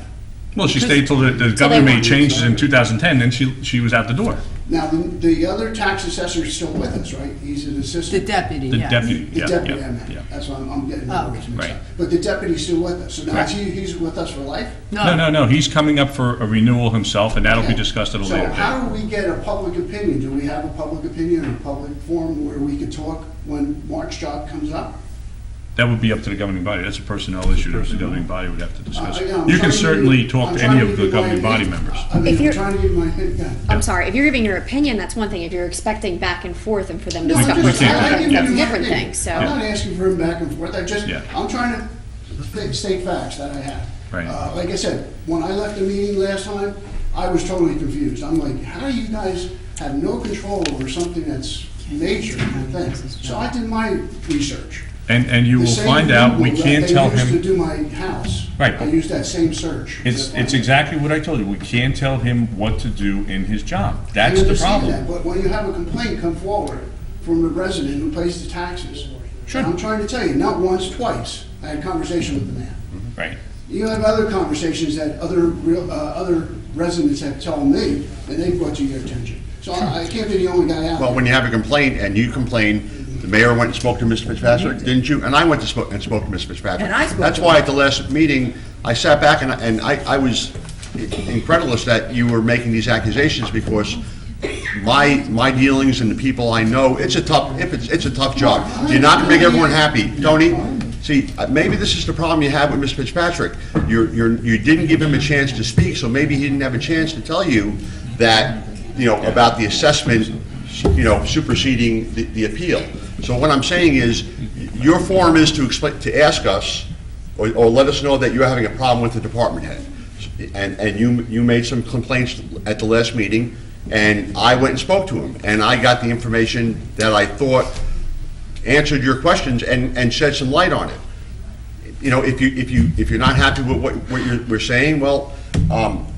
Well, she stayed till the governor made changes in 2010, then she was out the door. Now, the other tax assessor is still with us, right? He's an The assistant. deputy, The yeah. deputy, The yeah, deputy, I yeah, meant. yeah. That's why I'm getting the Oh, words mixed right. up. But the deputy's still with us, so now Correct. he's with us for life? No, he's coming up for a renewal himself, and that'll be Okay. discussed at a So later how date. do we get a public opinion? Do we have a public opinion or a public forum where we could talk when Mark's job comes up? That would be up to the governing body, that's a personnel issue that the governing body would have to discuss. Yeah, I'm You trying can to certainly give- talk I'm to trying any to of the give my governing body opinion. members. I mean, If I'm you're- trying to give my opinion. I'm sorry, if you're giving your opinion, that's one thing. If you're expecting back and forth and for them to No, discuss I'm just- can't do I that. give you that's a my different opinion. thing, so. I'm not asking for him back and forth, Yeah. I'm trying to state facts that I have. Right. Like I said, when I left the meeting last time, I was totally confused. I'm like, how do you guys have no control over something that's major and things? So I did my research. And you The will same find out, we Google can't that tell They used to him, do my house. Right. I used that same search. it's exactly what I told you, we can't tell him what to do in his job. That's I the understand problem. that, but when you have a complaint come forward from a resident who pays the taxes, Sure. I'm trying to tell you, not once, twice, I had a conversation with the man. Right. You have other conversations that other residents have told me, and they brought to your attention. So I can't be the only guy out Well, there. when you have a complaint and you complain, the mayor went and spoke to Mr. Fitzpatrick, didn't you? And I went to spoke to Mr. Fitzpatrick. And I spoke That's to why him. at the last meeting, I sat back and I was incredulous that you were making these accusations, because my dealings and the people I know, it's a tough job. You're not gonna make everyone happy. Tony, see, maybe this is the problem you have with Mr. Fitzpatrick. You didn't give him a chance to speak, so maybe he didn't have a chance to tell you that, about the assessment, superseding the appeal. So what I'm saying is, your forum is to explain, to ask us, or let us know that you're having a problem with the department head. And you made some complaints at the last meeting, and I went and spoke to him, and I got the information that I thought answered your questions and shed some light on it. If you're not happy with what we're saying, well,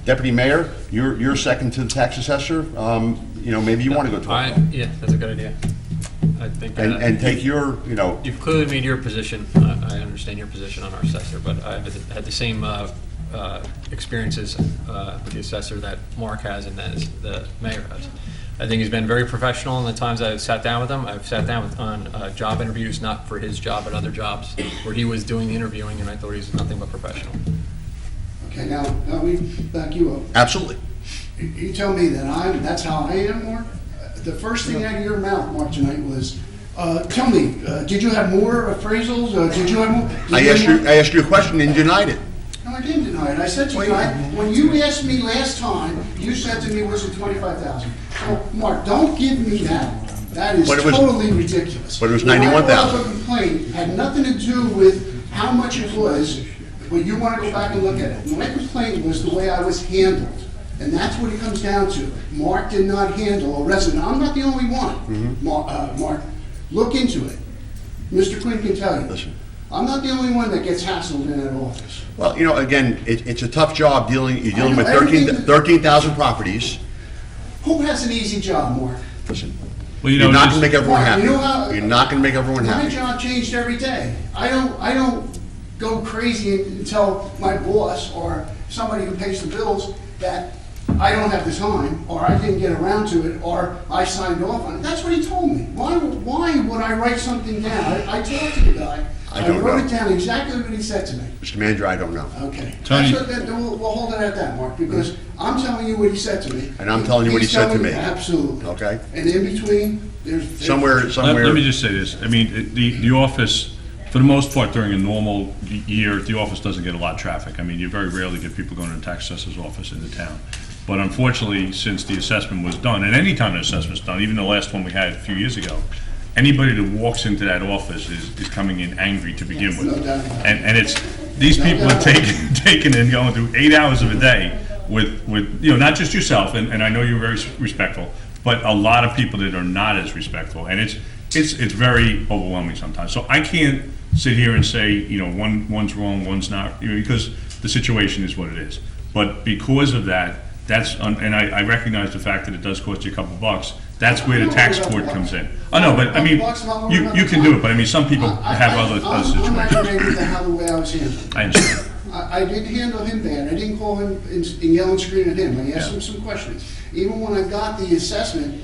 Deputy Mayor, you're second to the tax assessor, maybe you want to go talk. Yeah, that's a good idea. I think, And take your, you've clearly made your position, I understand your position on our assessor, but I've had the same experiences with the assessor that Mark has and that the mayor has. I think he's been very professional in the times I've sat down with him. I've sat down on job interviews, not for his job, but other jobs, where he was doing the interviewing, and I thought he was nothing but professional. Okay, now let me back you up. absolutely. You tell me that that's how I am, Mark? The first thing out of your mouth, Mark, tonight was, tell me, did you have more appraisals? Did you have more? I asked you a question and you denied it. No, I didn't deny it. I said to you, when you asked me last time, you said to me, was it 25,000? So, Mark, don't give me that. That is But it was- totally ridiculous. but it was When I brought 91,000. up a complaint, had nothing to do with how much it was, but you want to go back and look at it. My complaint was the way I was handled. And that's what it comes down to. Mark did not handle a resident. I'm not the only one, Mark. Look into it. Mr. Quinn can tell you. Listen. I'm not the only one that gets hassled in that office. Well, again, it's a tough job you're dealing with I know, everything- 13,000 properties. Who has an easy job, Mark? Listen, Well, you're not just- gonna make everyone Mark, happy. you know how- You're not gonna make everyone My happy. job changed every day. I don't go crazy and tell my boss or somebody who pays the bills that I don't have the time, or I didn't get around to it, or I signed off on it. That's what he told me. Why would I write something down? I talked to the guy. I don't wrote know. it down exactly what he said to me. Mr. Manager, I don't know. Okay. Tony- That's what, then we'll hold it at that, Mark, because I'm telling you what he said to me. And I'm telling you what he He's said to telling me. Absolutely. Okay. And in between, there's. Somewhere. Let me just say this, I mean, the office For the most part, during a normal year, the office doesn't get a lot of traffic. I mean, you very rarely get people going to the tax assessor's office in the town. But unfortunately, since the assessment was done, and any time an assessment's done, even the last one we had a few years ago, anybody that walks into that office is coming in angry to begin with. No doubt about it. And it's, these people are taking and going through 8 hours of a day with, not just yourself, and I know you're very respectful, but a lot of people that are not as respectful, and it's very overwhelming sometimes. So I can't sit here and say, one's wrong, one's not, because the situation is what it is. But because of that, and I recognize the fact that it does cost you a couple bucks, that's where the tax court comes in. Oh, no, but I mean, you can do it, but I mean, some people have other situations. I'm aggravated with how the way I was handled. I understand. I didn't handle him bad. I didn't call him and yell and scream at him. I asked him some questions. Even when I got the assessment,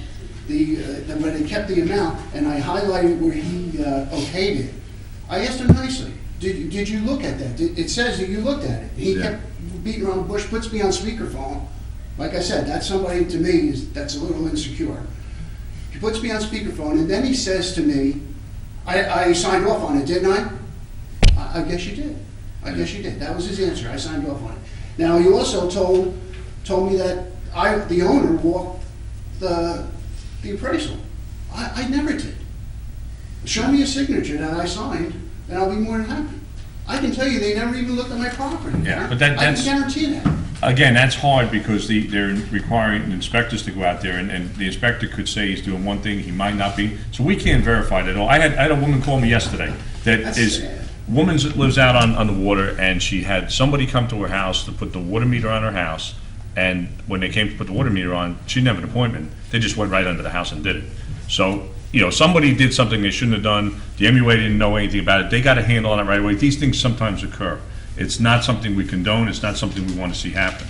when they kept the amount, and I highlighted where he okayed it, I asked him nicely, did you look at that? It says that you looked at it. He kept beating around the bush, puts me on speakerphone. Like I said, that's somebody to me that's a little insecure. He puts me on speakerphone, and then he says to me, I signed off on it, didn't I? I guess you did. I guess you did. That was his answer. I signed off on it. Now, he also told me that the owner walked the appraisal. I never did. Show me a signature that I signed, and I'll be more than happy. I can tell you they never even looked at my property. Yeah, but I can guarantee that. Again, that's hard because they're requiring inspectors to go out there, and the inspector could say he's doing one thing, he might not be. So we can't verify that at all. I had a woman call me yesterday woman that lives out on the water, and she had somebody come to her house to put the water meter on her house, and when they came to put the water meter on, she didn't have an appointment. They just went right under the house and did it. So, somebody did something they shouldn't have done. The MUA didn't know anything about it. They got a handle on it right away. These things sometimes occur. It's not something we condone. It's not something we want to see happen.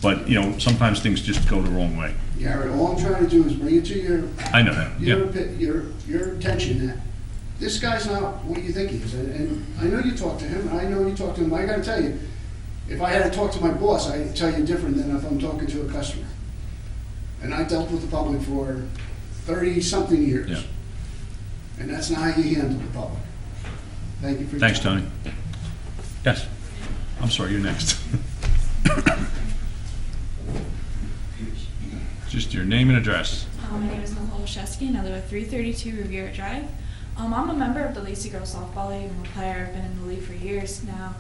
But, sometimes things just go the wrong way. Garrett, all I'm trying to do is bring it to your I know that. your attention that this guy's not what you think he is. And I know you talk to him, and I know you talk to him. I got to tell you, if I had to talk to my boss, I'd tell you different than if I'm talking to a customer. And I dealt with the public for 30-something years. Yeah. And that's not how you handle the public. Thank you for your Thanks, time. Tony. Yes. I'm sorry, you're next. Just your name and address. My name is Nicole Shesky, and I live at 332 Riviera Drive. I'm a member of the Lacey Girls Softball League. I'm a player. I've been in the league for years now.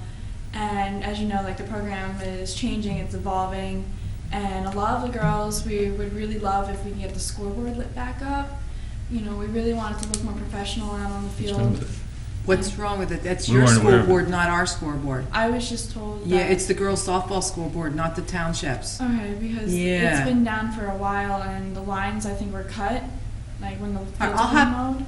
And as you know, the program is changing, it's evolving. And a lot of the girls, we would really love if we can get the scoreboard lit back up. We really want it to look more professional out on the field. What's wrong with it? That's We your weren't aware of it. scoreboard, not our scoreboard. I was just told that. Yeah, it's the girls' softball scoreboard, not the townships. Okay, because Yeah. it's been down for a while, and the lines, I think, were cut, when the fields I'll were have- mowed.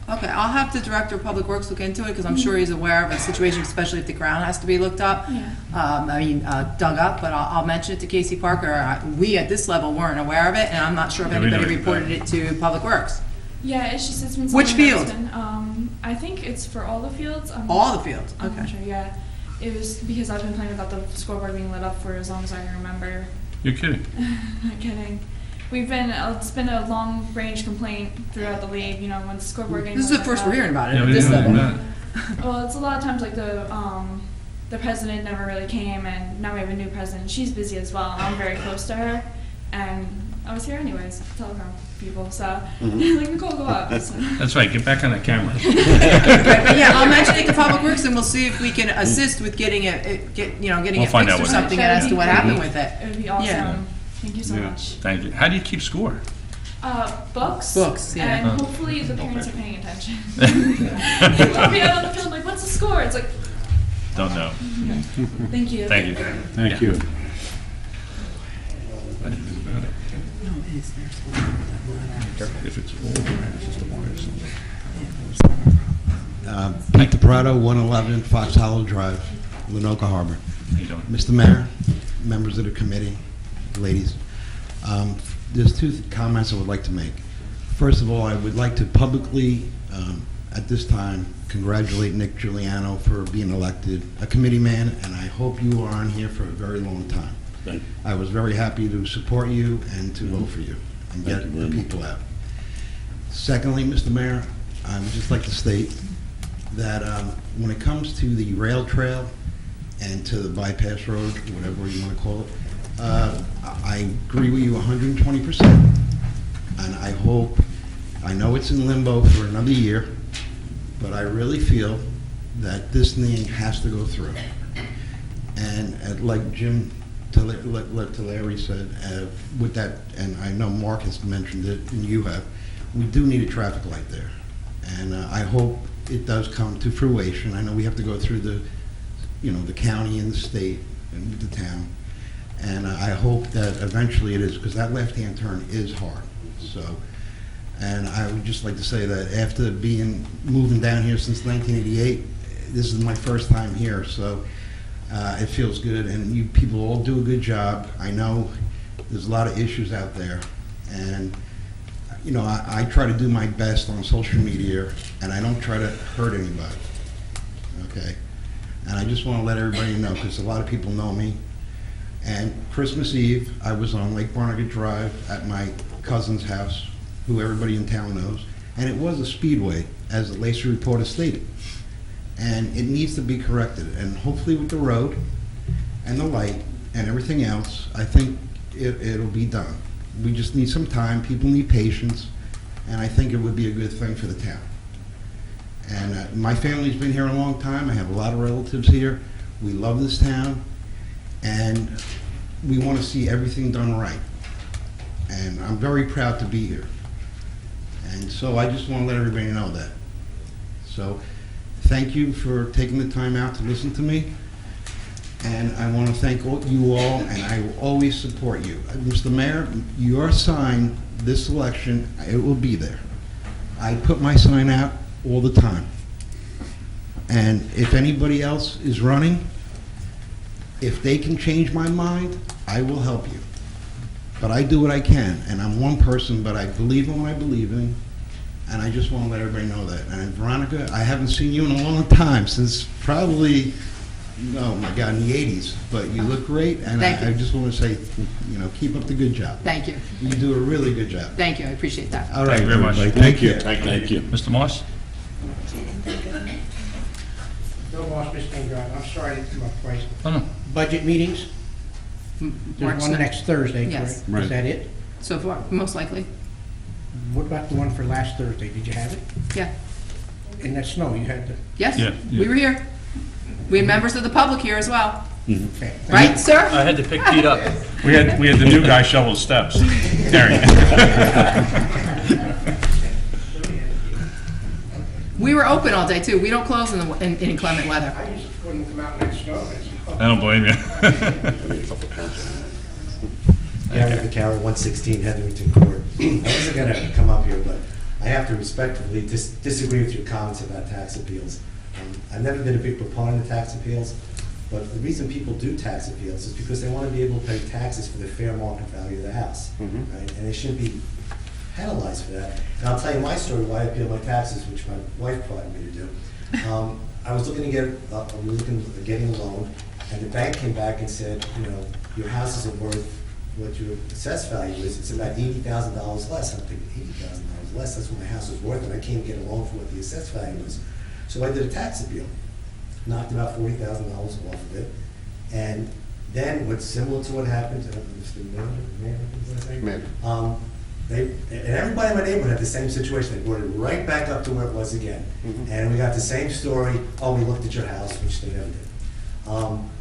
Okay, I'll have the Director of Public Works look into it, because I'm sure he's aware of the situation, especially if the ground has to be looked up. Yeah. Dug up, but I'll mention it to Casey Parker. We, at this level, weren't aware of it, and I'm not sure if Yeah, we know anybody it. reported it to Public Works. Yeah, it's been something Which field? that's been, I think it's for all the fields. All the fields, I'm not okay. sure, yeah. It was because I've been playing without the scoreboard being lit up for as long as I can remember. You're kidding. Not kidding. It's been a long range complaint throughout the league, when the scoreboard getting This is the lit first up. we're hearing about it Yeah, at we this didn't know level. that. Well, it's a lot of times the president never really came, and now we have a new president. She's busy as well, and I'm very close to her, and I was here anyways, telecom people, so Nicole, go up. So. That's right, get back on that camera. But yeah, I'll mention it to Public Works, and we'll see if we can assist with getting it We'll it find out fixed or what- something That would as to be what great. happened with it. It would be awesome. Yeah. Thank you so Yeah. much. Thank you. How do you keep score? Books. Books, yeah. And hopefully the parents are paying attention. I'll be out on the field what's the score? It's like, Don't know. thank you. Thank you. Thank you. If it's all grass, it's the wires. Pete DePrato, 111 Fox Hollow Drive, Lenoka Harbor. How you doing? Mr. Mayor, members of the committee, ladies, there's two comments I would like to make. First of all, I would like to publicly, at this time, congratulate Nick Giuliano for being elected a committee man, and I hope you are on here for a very long time. Thank you. I was very happy to support you and to vote for you and Thank get you very the much. people out. Secondly, Mr. Mayor, I would just like to state that when it comes to the rail trail and to the bypass road, whatever you want to call it, I agree with you 120%. And I know it's in limbo for another year, but I really feel that this thing has to go through. And like Jim Tulare said, with that, and I know Mark has mentioned it, and you have, we do need a traffic light there. And I hope it does come to fruition. I know we have to go through the county and the state and the town. And I hope that eventually it is, because that left-hand turn is hard. So, and I would just like to say that after moving down here since 1988, this is my first time here, so it feels good, and you people all do a good job. I know there's a lot of issues out there, and I try to do my best on social media, and I don't try to hurt anybody, okay? And I just want to let everybody know, because a lot of people know me. And Christmas Eve, I was on Lake Barnegat Drive at my cousin's house, who everybody in town knows, and it was a speedway, as the Lacey reporter stated. And it needs to be corrected, and hopefully with the road and the light and everything else, I think it'll be done. We just need some time, people need patience, and I think it would be a good thing for the town. And my family's been here a long time, I have a lot of relatives here, we love this town, and we want to see everything done right. And I'm very proud to be here. And so I just want to let everybody know that. So thank you for taking the time out to listen to me. And I want to thank you all, and I will always support you. Mr. Mayor, your sign this election, it will be there. I put my sign out all the time. And if anybody else is running, if they can change my mind, I will help you. But I do what I can, and I'm one person, but I believe in what I believe in, and I just want to let everybody know that. And Veronica, I haven't seen you in a long time, since probably, oh my God, in the 80s, but you look great, and I just want to say, keep up the good job. Thank you. You do a really good job. Thank you, I appreciate that. All right, Thank you very much. everybody. Thank you. Thank you. Mr. Moss? Bill Moss, Miss King Drive. I'm sorry to come up twice. Oh, no. Budget meetings, March there's one 9th. next Thursday, Yes. correct? Right. Is that it? So far, most likely, What about the one for last Thursday? Did you have it? yeah. In that snow, you had the, Yes, Yeah, we were here. We had members of the public here as well. okay. Right, sir? I had to pick Pete up. We had the new guy shovel steps. Gary. We were open all day, too. We don't close in inclement weather. I just couldn't come out in that snow. I don't blame you. Gary McCarroll, 116 Hetherington Court. I wasn't going to come up here, but I have to respectfully disagree with your comments about tax appeals. I've never been a big proponent of tax appeals, but the reason people do tax appeals is because they want to be able to pay taxes for the fair market value of the house, right? And they shouldn't be penalized for that. And I'll tell you my story why I appealed my taxes, which my wife prodded me to do. I was looking to getting a loan, and the bank came back and said, your house isn't worth what your assessed value is. It's about $80,000 less. I'm thinking, $80,000 less, that's what my house is worth, and I can't get a loan for what the assessed value is. So I did a tax appeal, knocked about $40,000 off of it, and then what's similar to what happened to Mr. Mayor, and everybody in my neighborhood had the same situation. They brought it right back up to where it was again. And we got the same story, oh, we looked at your house, which they never did.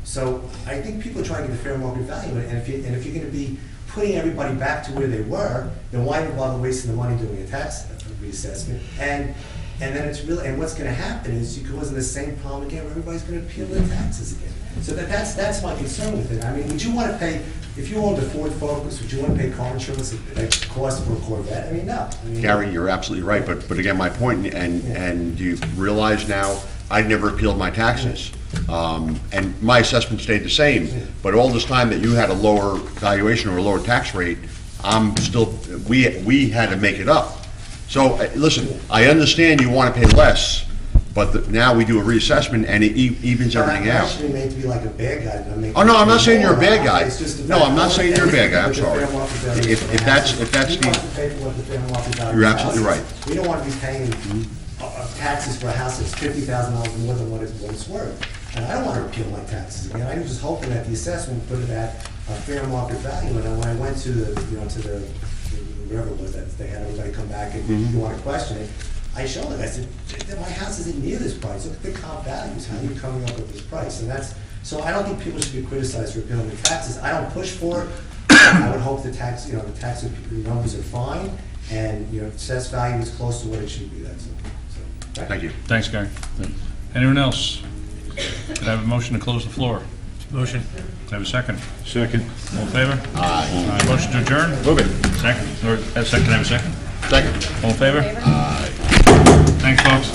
So I think people are trying to get a fair market value, and if you're going to be putting everybody back to where they were, then why even bother wasting the money doing a tax reassessment? And then it's really, and what's going to happen is you cause the same problem again, where everybody's going to appeal their taxes again. So that's my concern with it. I mean, would you want to pay, if you owned a Ford Focus, would you want to pay car insurance at cost for a Corvette? I mean, no. Gary, you're absolutely right, but again, my point, and you realize now, I never appealed my taxes. And my assessment stayed the same, but all this time that you had a lower valuation or a lower tax rate, we had to make it up. So, listen, I understand you want to pay less, but now we do a reassessment and it evens everything I'm out. actually made to be like a bad guy. Oh, no, I'm not saying you're a bad guy. It's just the No, fact I'm not that saying you're a bad guy, I'm what the sorry. fair market value If of the that's house is. the, We want to pay for what the fair market value You're of the house absolutely is. right. We don't want to be paying of taxes for a house that's $50,000 more than what it's worth. And I don't want to repeal my taxes again. I was just hoping that the assessment put it at a fair market value. And then when I went to whatever it was that they had everybody come back and you want to question it, I showed it. I said, my house isn't near this price. Look at the comp values. How are you coming up with this price? And so I don't think people should be criticized for repealing the taxes. I don't push for it. I would hope the tax numbers are fine, and assessed value is close to what it should be. That's all. So, Thank you. Thanks, Gary. Anyone else? Could I have a motion to close the floor? Motion. Could I have a second? Second. All in favor? Aye. Motion to adjourn? Move it. Second. Or, second, can I have a second? Second. All in favor? Aye. Thanks, folks.